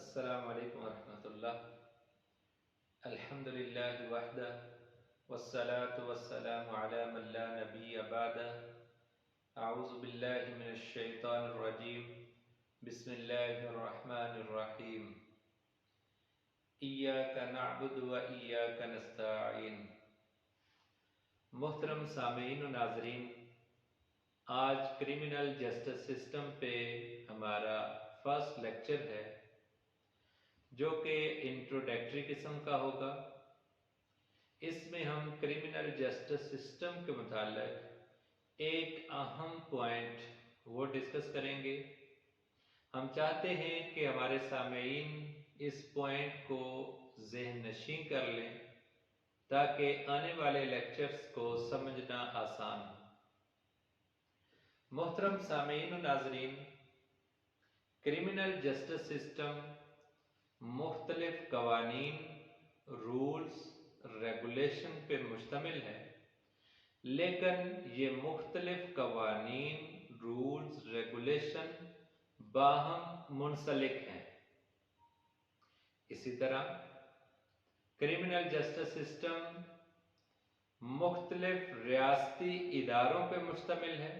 अस्सलामु अलैकुम वरहमतुल्लाह। अल्हम्दुलिल्लाहि वहदा वस्सलातु वस्सलामु अला मन ला नबिय्य बअदा। अऊज़ु बिल्लाहि मिनश शैतानिर रजीम। बिस्मिल्लाहिर रहमानिर रहीम। इय्याका नअबुदु व इय्याका नस्तईन। मोहतरम सामीईन व नाज़रीन, आज क्रिमिनल जस्टिस सिस्टम पे हमारा फर्स्ट लेक्चर है, जो कि इंट्रोडक्टरी किस्म का होगा। इसमें हम क्रिमिनल जस्टिस सिस्टम के मुताल्लिक एक अहम पॉइंट वो डिस्कस करेंगे। हम चाहते हैं कि हमारे सामीईन इस पॉइंट को ज़हन नशीं कर लें ताकि आने वाले लेक्चर्स को समझना आसान हो। मोहतरम सामीईन व नाज़रीन, क्रिमिनल जस्टिस सिस्टम मुख्तलिफ कवानीन, रूल्स, रेगुलेशन पे मुश्तमिल है, लेकिन ये मुख्तलिफ कवानीन, रूल्स, रेगुलेशन बाहम मुंसलिक हैं। इसी तरह क्रिमिनल जस्टिस सिस्टम मुख्तलिफ रियासती इदारों पे मुश्तमिल है।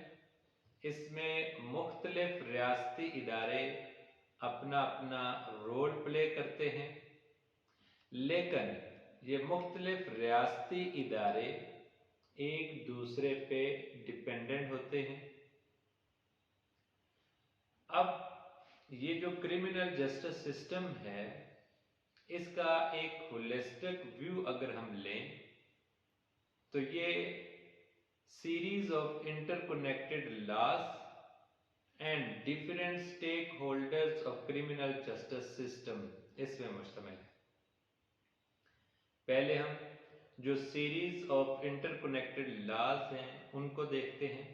इसमें मुख्तलिफ रियासती इदारे अपना अपना रोल प्ले करते हैं, लेकिन ये मुख्तलिफ रियासती इदारे एक दूसरे पे डिपेंडेंट होते हैं। अब ये जो क्रिमिनल जस्टिस सिस्टम है, इसका एक होलिस्टिक व्यू अगर हम लें तो ये series of interconnected laws and different stake holders of criminal justice system इसमें मुश्तमिल है। पहले हम जो सीरीज ऑफ इंटरकनेक्टेड लॉज हैं उनको देखते हैं।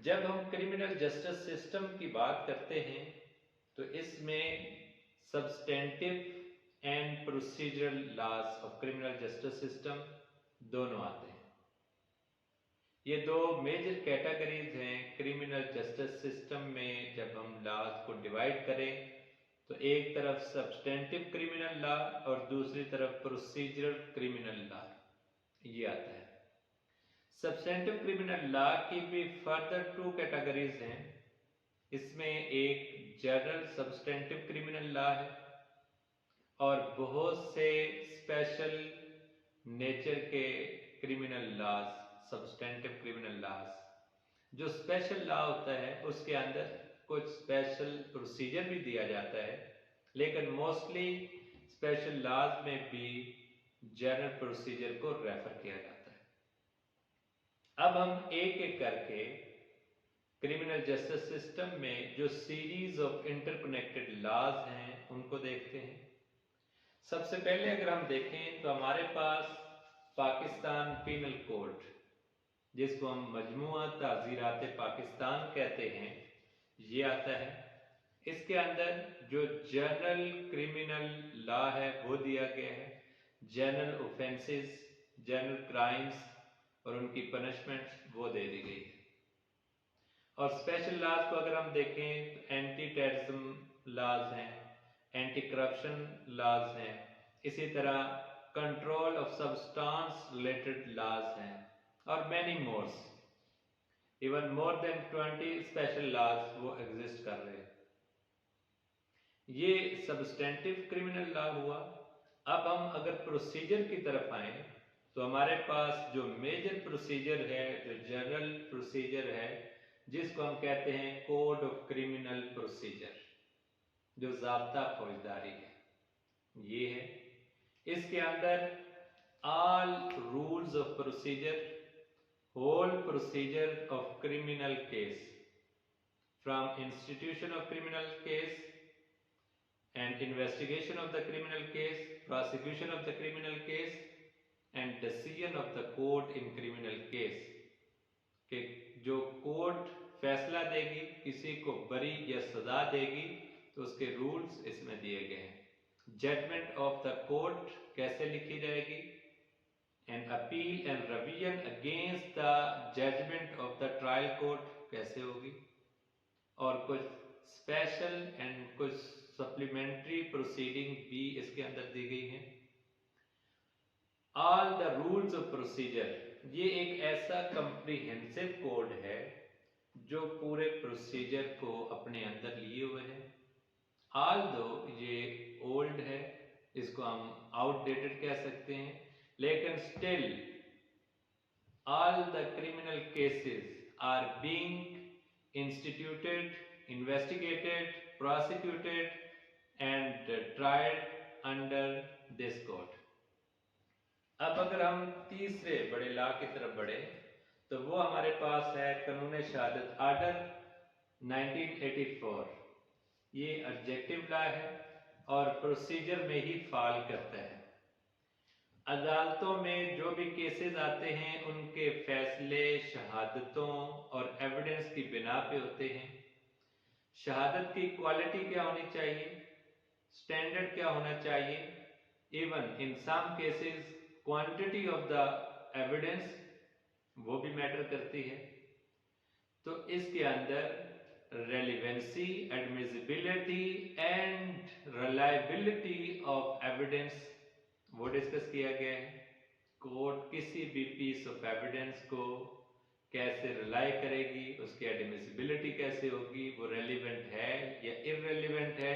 जब हम क्रिमिनल जस्टिस सिस्टम की बात करते हैं तो इसमें substantive and procedural laws of criminal justice system दोनों आते हैं। ये दो मेजर कैटेगरीज हैं क्रिमिनल जस्टिस सिस्टम में। जब हम लॉज को डिवाइड करें तो एक तरफ सब्सटेंटिव क्रिमिनल लॉ और दूसरी तरफ प्रोसीजरल क्रिमिनल लॉ ये आता है। सब्सटेंटिव क्रिमिनल लॉ की भी फर्दर टू कैटेगरीज हैं। इसमें एक जनरल सब्सटेंटिव क्रिमिनल लॉ है और बहुत से स्पेशल नेचर के criminal laws, substantive criminal laws. जो स्पेशल लॉ होता है उसके अंदर कुछ स्पेशल प्रोसीजर भी दिया जाता है, लेकिन मोस्टली स्पेशल लॉज में भी जनरल प्रोसीजर को रेफर किया जाता है। अब हम एक एक करके क्रिमिनल जस्टिस सिस्टम में जो सीरीज ऑफ इंटरकनेक्टेड लॉज हैं उनको देखते हैं। सबसे पहले अगर हम देखें तो हमारे पास पाकिस्तान पीनल कोड, जिसको हम मजमुआ ताज़ीरात पाकिस्तान कहते हैं, ये आता है। इसके अंदर जो जनरल क्रिमिनल लॉ है वो दिया गया है, जनरल ऑफेंसेस, जनरल क्राइम्स और उनकी पनिशमेंट्स वो दे दी गई है। और स्पेशल लॉज को अगर हम देखें तो एंटी टेररिज्म लॉज हैं, एंटी करप्शन लॉज हैं, इसी तरह control of substance related laws हैं और many mores, even more than 20 special laws वो एग्जिस्ट कर रहे हैं। ये सब्सटेंटिव क्रिमिनल लॉ हुआ। अब हम अगर प्रोसीजर की तरफ आए तो हमारे पास जो मेजर प्रोसीजर है, जो जनरल प्रोसीजर है, जिसको हम कहते हैं कोड ऑफ क्रिमिनल प्रोसीजर, जो ज़ाब्ता फौजदारी है, ये है। इसके अंदर all rules of procedure, whole procedure of criminal case, from institution of criminal case and investigation of the criminal case, prosecution of the criminal case and decision of the court in criminal case, कि जो court फैसला देगी, किसी को बरी या सजा देगी, तो उसके रूल्स इसमें दिए गए हैं। जजमेंट ऑफ द कोर्ट कैसे लिखी जाएगी, and appeal and revision against the judgment of the trial court कैसे होगी, और कुछ स्पेशल एंड कुछ सप्लीमेंट्री प्रोसीडिंग भी इसके अंदर दी गई है। All the rules of procedure, ये एक ऐसा कंप्रीहेंसिव कोड है जो पूरे प्रोसीजर को अपने अंदर लिए हुए है। ऑल दो ये ओल्ड है, इसको हम आउटडेटेड कह सकते हैं, लेकिन still all the criminal cases are being instituted, investigated, prosecuted and tried under this code। अब अगर हम तीसरे बड़े लॉ की तरफ बढ़े तो वो हमारे पास है कानून शहादत आर्डर 1984। ये ऑब्जेक्टिव लॉ है और प्रोसीजर में ही फॉल करता है। अदालतों में जो भी केसेस आते हैं उनके फैसले शहादतों और एविडेंस की बिना पे होते हैं। शहादत की क्वालिटी क्या होनी चाहिए, स्टैंडर्ड क्या होना चाहिए, even in some cases quantity of the evidence वो भी मैटर करती है। तो इसके अंदर relevancy, admissibility and reliability of evidence वो डिस्कस किया गया है। कोर्ट किसी भी पीस ऑफ एविडेंस को कैसे रिलाई करेगी, उसकी एडमिसिबिलिटी कैसे होगी, वो रेलिवेंट है या इररेलिवेंट है,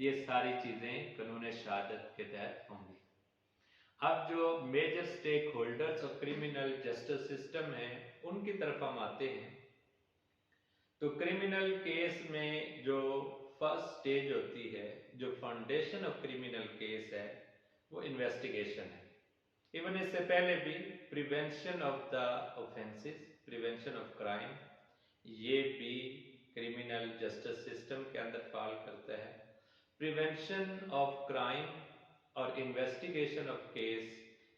ये सारी चीजें कानून शहादत के तहत होंगी। अब जो major stake holders of criminal justice system है उनकी तरफ हम आते हैं। तो क्रिमिनल केस में जो फर्स्ट स्टेज होती है, जो फाउंडेशन ऑफ क्रिमिनल केस है, वो इन्वेस्टिगेशन है। इवन इससे पहले भी prevention of the offences, prevention of crime, ये भी क्रिमिनल जस्टिस सिस्टम के अंदर फॉल करता है। प्रिवेंशन ऑफ क्राइम और इन्वेस्टिगेशन ऑफ केस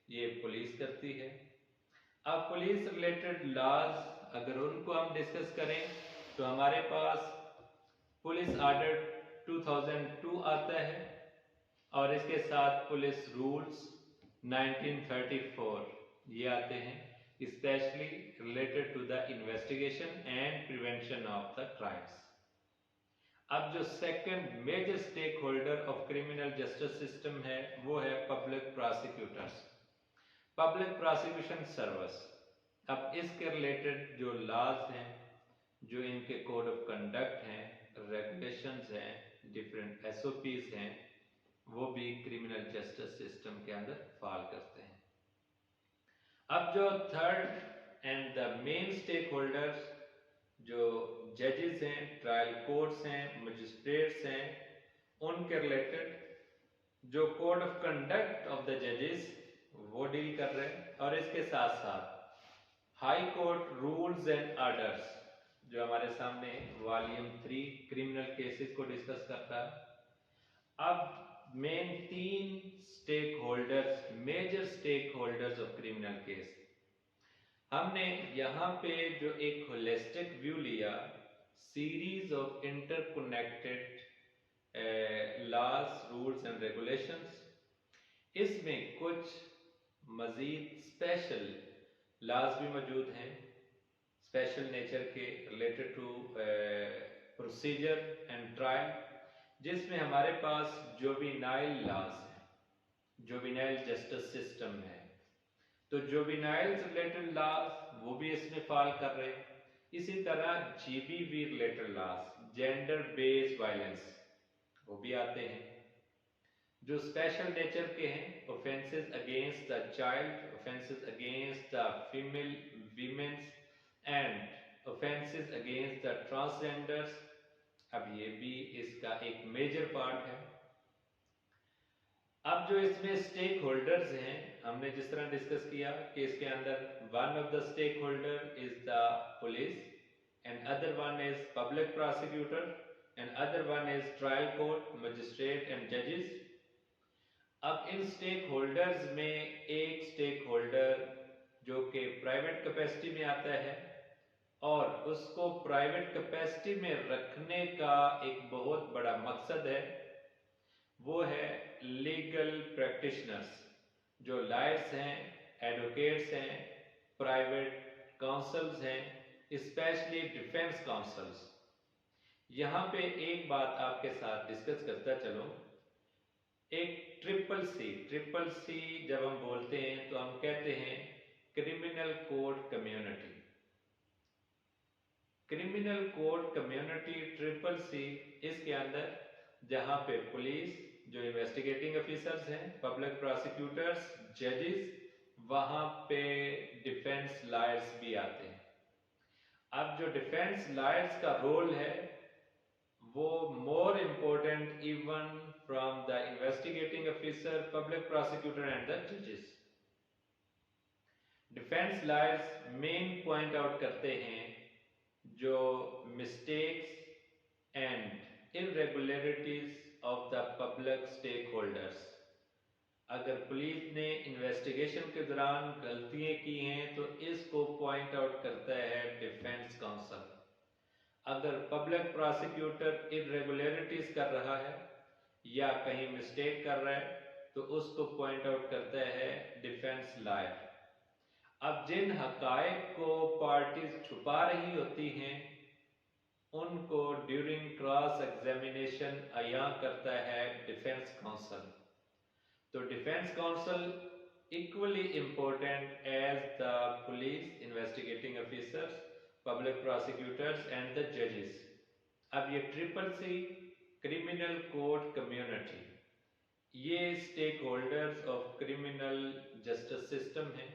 ये पुलिस करती है। अब पुलिस रिलेटेड लॉज अगर उनको हम डिस्कस करें तो हमारे पास पुलिस ऑर्डर 2002 आता है और इसके साथ पुलिस रूल्स 1934 ये आते हैं, specially related to the investigation and prevention of the crimes. अब जो second major stakeholder of criminal justice system है वो है public prosecutors, public prosecution service. अब इसके रिलेटेड जो लॉज हैं, जो इनके कोड ऑफ कंडक्ट हैं, रेगुलेशंस हैं, डिफरेंट एसओपीज हैं, वो भी क्रिमिनल जस्टिस सिस्टम के अंदर फॉल करते हैं। अब जो third and the main stakeholders जो जजेस हैं, ट्रायल कोर्ट्स हैं, मजिस्ट्रेट्स हैं, उनके रिलेटेड जो code of conduct of the जजेस वो डील कर रहे हैं। और इसके साथ साथ high court rules and orders जो हमारे सामने वॉल्यूम 3 क्रिमिनल केसेस को डिस्कस करता है। अब main 3 stakeholders, major stake holders of criminal case, हमने यहाँ पे जो एक होलिस्टिक व्यू लिया, series of interconnected laws, rules and regulations, इसमें कुछ मजीद स्पेशल लॉज भी मौजूद हैं, स्पेशल नेचर के, related to procedure and trial, जिसमें हमारे पास जुवेनाइल लॉज है, जुवेनाइल जस्टिस सिस्टम है। तो जुवेनाइल रिलेटेड लॉज वो भी इसमें फॉल कर रहे हैं। इसी तरह GBV related laws, gender based violence, वो भी आते हैं जो स्पेशल नेचर के हैं। Offences against the child, offences against the female womens and offences against the transgenders. अब ये भी इसका एक मेजर पार्ट है। अब जो इसमें स्टेक होल्डर्स हैं, हमने जिस तरह डिस्कस किया कि इसके अंदर one of the stakeholder is the police and other one is public prosecutor and other one is trial court, magistrate and जजेस। अब इन स्टेक होल्डर्स में एक स्टेक होल्डर जो कि प्राइवेट कैपेसिटी में आता है और उसको प्राइवेट कैपेसिटी में रखने का एक बहुत बड़ा मकसद है, वो है लीगल प्रैक्टिशनर्स, जो लॉयर्स हैं, एडवोकेट्स हैं, प्राइवेट काउंसल्स हैं, स्पेशली डिफेंस काउंसल्स। यहाँ पे एक बात आपके साथ डिस्कस करता चलो, एक ट्रिपल सी जब हम बोलते हैं तो हम कहते हैं criminal code community. Criminal code community triple C, इसके अंदर जहां पे पुलिस, जो इन्वेस्टिगेटिंग ऑफिसर्स हैं, पब्लिक प्रोसिक्यूटर्स, जजेस, वहां पे डिफेंस लॉयर्स भी आते हैं। अब जो डिफेंस लॉयर्स का रोल है वो more important even from the investigating officer, public prosecutor and the जजेस। Defence lawyers main point out करते हैं जो mistakes and irregularities of the public stake holders. अगर पुलिस ने इन्वेस्टिगेशन के दौरान गलतियां की हैं तो इसको पॉइंट आउट करता है डिफेंस काउंसिल। अगर पब्लिक प्रोसिक्यूटर इरेगुलरिटीज कर रहा है या कहीं मिस्टेक कर रहा है तो उसको पॉइंट आउट करता है डिफेंस लॉयर। अब जिन हकायक को पार्टीज छुपा रही होती हैं उनको ड्यूरिंग क्रॉस एग्जामिनेशन अया करता है डिफेंस काउंसिल। तो defence counsel equally important as the police, investigating officers, public prosecutors and the जजेस। अब ये triple C criminal code community, ये stake holders of criminal justice system है।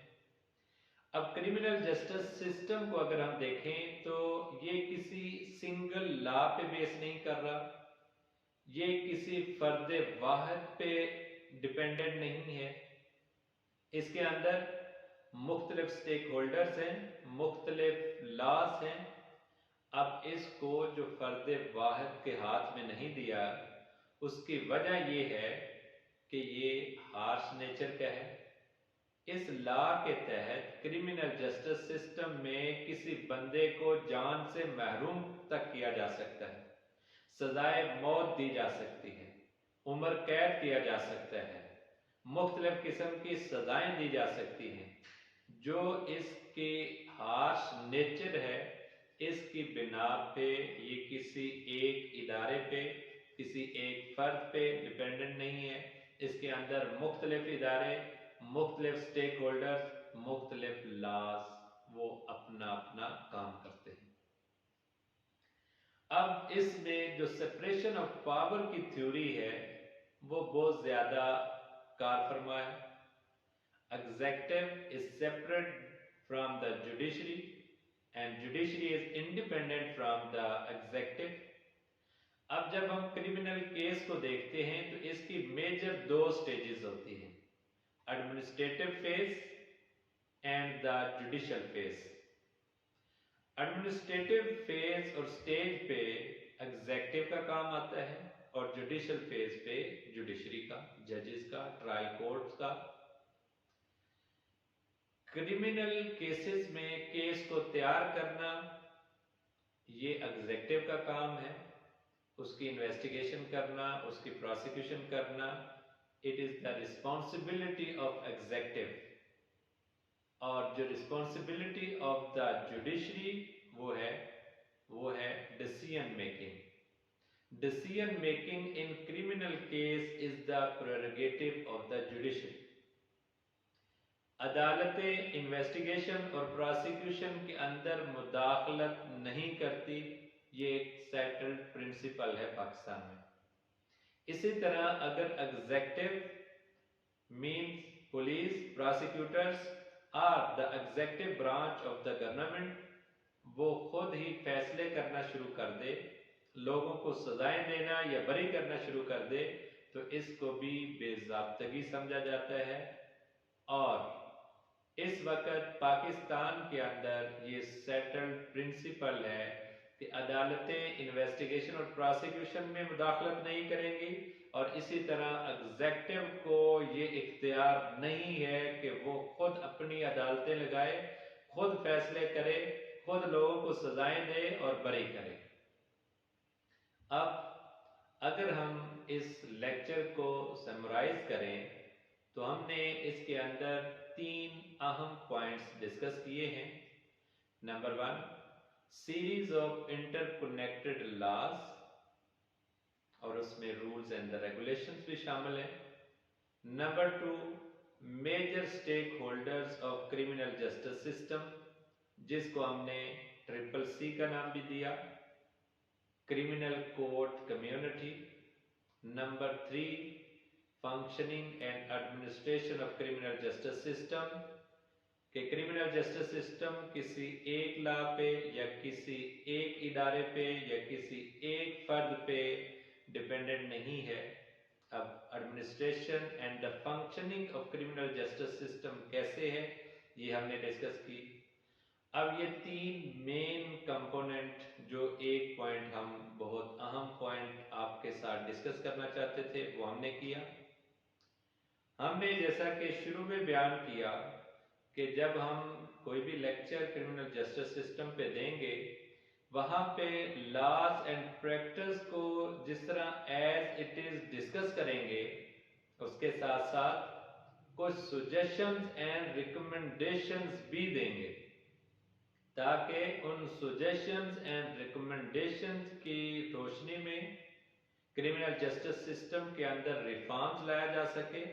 अब क्रिमिनल जस्टिस सिस्टम को अगर हम देखें तो ये किसी सिंगल लॉ पे बेस नहीं कर रहा, ये किसी फर्द वाहिद पे डिपेंडेंट नहीं है। इसके अंदर मुख्तलिफ स्टेक होल्डर्स हैं, मुख्तलिफ लॉज हैं। अब इसको जो फर्द वाहिद के हाथ में नहीं दिया, उसकी वजह ये है कि ये हार्श नेचर का है। इस लॉ के तहत क्रिमिनल जस्टिस सिस्टम में किसी बंदे को जान से महरूम तक किया जा सकता है, सजाए मौत दी जा सकती है, उम्र कैद किया जा सकता है, मुख्तलिफ किस्म की सजाएं दी जा सकती हैं। जो इसके हार्श नेचर है, इसकी बिना पे ये किसी एक इदारे पे, किसी एक फर्द पे डिपेंडेंट नहीं है। इसके अंदर मुख्तलिफ इदारे, मुख्तलिफ स्टेक होल्डर्स, मुख्तलिफ लॉज, वो अपना अपना काम करते हैं। अब इसमें जो सेपरेशन ऑफ पावर की थ्योरी है वो बहुत ज्यादा कारफरमा है। Executive is separate from the judiciary and judiciary is independent from the adjective. अब जब हम क्रिमिनल केस को देखते हैं तो इसकी मेजर दो स्टेजेस होती हैं, administrative phase and the judicial phase. Administrative phase और स्टेज पे एग्जेक्टिव का काम आता है और जुडिशियल फेज पे जुडिशरी का, जजेस का, ट्रायल कोर्ट्स का। क्रिमिनल केसेस में केस को तैयार करना ये एग्जेक्टिव का काम है, उसकी इन्वेस्टिगेशन करना, उसकी प्रोसिक्यूशन करना, it is the responsibility of executive. और जो रिस्पॉन्सिबिलिटी ऑफ द जुडिशरी वो है decision making. Decision making in criminal case is the prerogative of the judiciary. अदालतें इन्वेस्टिगेशन और प्रोसिक्यूशन के अंदर मुदाखलत नहीं करती, ये एक सेटल्ड प्रिंसिपल है पाकिस्तान में। इसी तरह अगर executive means police, prosecutors are the executive branch of the government, वो खुद ही फैसले करना शुरू कर दे, लोगों को सजाएं देना या बरी करना शुरू कर दे, तो इसको भी बेज़ाब्तगी समझा जाता है। और इस वक्त पाकिस्तान के अंदर ये सेटल्ड प्रिंसिपल है कि अदालतें इन्वेस्टिगेशन और प्रोसिक्यूशन में मुदाखलत नहीं करेंगी, और इसी तरह एग्जेक्टिव को ये इख्तियार नहीं है कि वो खुद अपनी अदालतें लगाए, खुद फैसले करे, खुद लोगों को सजाएं दे और बरी करे। अब अगर हम इस लेक्चर को समराइज करें तो हमने इसके अंदर 3 अहम पॉइंट्स डिस्कस किए हैं। Number 1, series of interconnected laws, और उसमें रूल्स एंड द रेगुलेशंस भी शामिल हैं। Number 2, major stake holders of criminal justice system, जिसको हमने CCC का नाम भी दिया, criminal court community. Number 3, functioning and administration of criminal justice system, कि क्रिमिनल जस्टिस सिस्टम किसी एक लॉ पे या किसी एक इदारे पे या किसी एक फर्द पे डिपेंडेंट नहीं है। अब administration and the functioning of criminal justice system कैसे है, ये हमने डिस्कस की। अब ये 3 मेन कंपोनेंट, जो एक पॉइंट हम बहुत अहम पॉइंट आपके साथ डिस्कस करना चाहते थे, वो हमने किया। हमने जैसा कि शुरू में बयान किया कि जब हम कोई भी लेक्चर क्रिमिनल जस्टिस सिस्टम पे देंगे, वहाँ पे लॉज एंड प्रैक्टिस को जिस तरह एज इट इज डिस्कस करेंगे, उसके साथ साथ कुछ सजेशंस एंड रिकमेंडेशंस भी देंगे, ताकि उन सजेशंस एंड रिकमेंडेशंस की रोशनी में क्रिमिनल जस्टिस सिस्टम के अंदर रिफॉर्म्स लाया जा सके,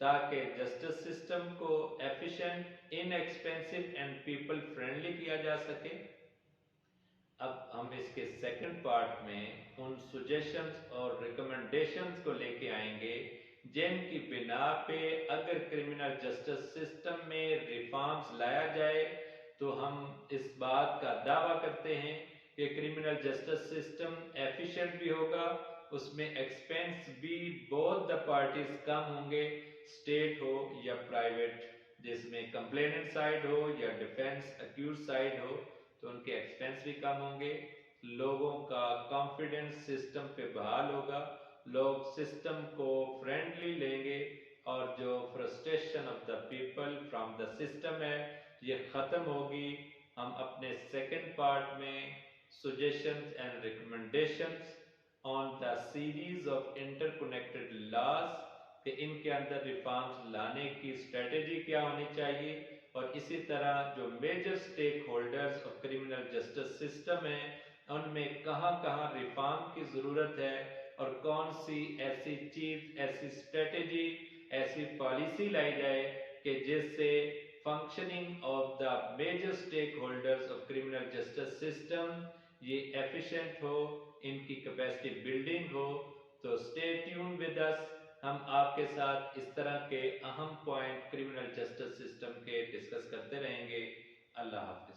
ताकि जस्टिस सिस्टम को efficient, inexpensive and people friendly किया जा सके। अब हम इसके सेकंड पार्ट में उन सजेशंस और रिकमेंडेशंस को लेके आएंगे, जिनकी बिना पे अगर क्रिमिनल जस्टिस सिस्टम में रिफॉर्म्स लाया जाए तो हम इस बात का दावा करते हैं कि क्रिमिनल जस्टिस सिस्टम एफिशिएंट भी होगा, उसमें एक्सपेंस भी बोथ द पार्टीज कम होंगे, स्टेट हो या प्राइवेट, जिसमें कंप्लेनेंट साइड हो या डिफेंस अक्यूज साइड हो, तो उनके एक्सपेंस भी कम होंगे। लोगों का कॉन्फिडेंस सिस्टम पे बहाल होगा, लोग सिस्टम को फ्रेंडली लेंगे, और जो frustration of the people from the system है, ये खत्म होगी। हम अपने सेकंड पार्ट में suggestions and recommendations on the series of interconnected laws, कि इनके अंदर रिफॉर्म्स लाने की स्ट्रेटेजी क्या होनी चाहिए, और इसी तरह जो major stake holders of criminal justice system है, उनमें कहां कहां रिफॉर्म की जरूरत है, और कौन सी ऐसी चीज, ऐसी स्ट्रेटेजी, ऐसी पॉलिसी लाई जाए कि जिससे functioning of the major stake holders of criminal justice system ये एफिशिएंट हो, इनकी कैपेसिटी बिल्डिंग हो। तो स्टे ट्यून विद अस, हम आपके साथ इस तरह के अहम पॉइंट क्रिमिनल जस्टिस सिस्टम के डिस्कस करते रहेंगे। अल्लाह हाफिज।